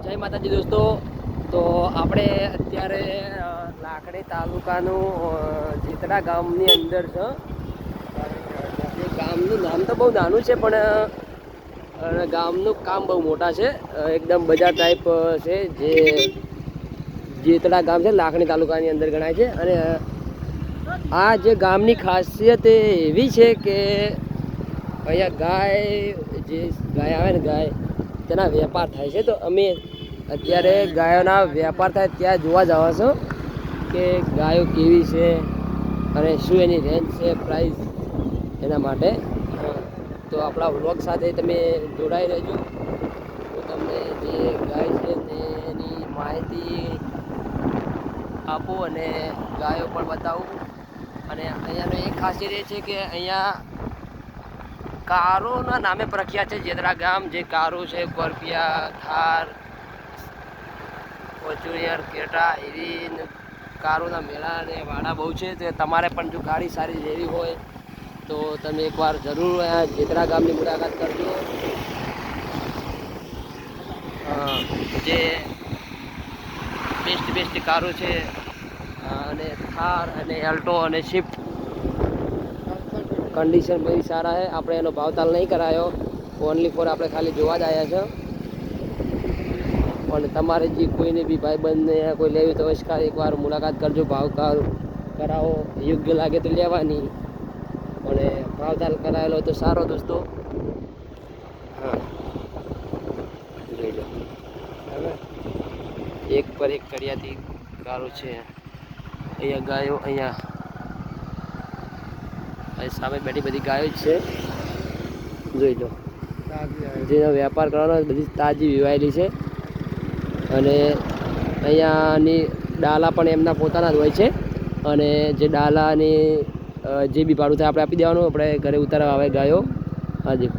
જય માતાજી દોસ્તો. તો આપણે અત્યારે લાખણી તાલુકાનું જેતડા ગામની અંદર છે. જે ગામનું નામ તો બહુ નાનું છે પણ ગામનું કામ બહુ મોટા છે. એકદમ બજાર ટાઈપ છે. જે જેતડા ગામ છે લાખણી તાલુકાની અંદર ગણાય છે. અને આ જે ગામની ખાસિયત એવી છે કે અહીંયા ગાય આવે ને ગાય તેના વેપાર થાય છે. તો અમે અત્યારે ગાયોના વેપાર થાય ત્યાં જોવા જવા છો કે ગાયો કેવી છે અને શું એની રેન્જ છે, પ્રાઇસ એના માટે. તો આપણા વ્લોગ સાથે તમે જોડાઈ રહેજો. તો તમને જે ગાય છે તેની માહિતી આપું અને ગાયો પણ બતાવું. અને અહીંયાનું એક ખાસિયત એ છે કે અહીંયા કારોના નામે પ્રખ્યાત છે જેતડા ગામ. જે કારો છે, સ્કોર્પિયા, થાર, ફોર્ચ્યુનર, ક્રેટા એવી કારોના મેળા અને વાડા બહુ છે. તો તમારે પણ જો ગાડી સારી લેવી હોય તો તમે એકવાર જરૂર જેતડા ગામની મુલાકાત કરજો. જે બેસ્ટ કારો છે અને થાર અને એલ્ટો અને સ્વિફ્ટ કન્ડિશન બધી સારા છે. આપણે એનો ભાવતાલ નહીં કરાયો, ઓનલી ફોર આપણે ખાલી જોવા જ આવ્યા છે. પણ તમારે જે કોઈને બી ભાઈબંધને કોઈ લેવી તો એકવાર મુલાકાત કરજો. ભાવતાલ કરાવો, યોગ્ય લાગે તો લેવાની, અને ભાવતાલ કરાયેલો તો સારો દોસ્તો. હા, જોઈ લો બરાબર. એક પર એક કડિયાતી કારો છે. અહીંયા ગાયો, અહીંયા સામે બેઠી બધી ગાયો જ છે. જોઈ લો, જેનો વેપાર કરવાનો બધી તાજી વિવાયેલી છે. અને અહીંયાની ડાલા પણ એમના પોતાના જ હોય છે. અને જે ડાલાની જે બી ભાડું થાય આપણે આપી દેવાનું. આપણે ઘરે ઉતારવા આવે ગાયો. હાજી,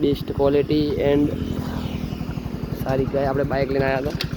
બેસ્ટ ક્વોલિટી એન્ડ સારી ગાય. આપણે બાઇક લઈને આવ્યા હતા.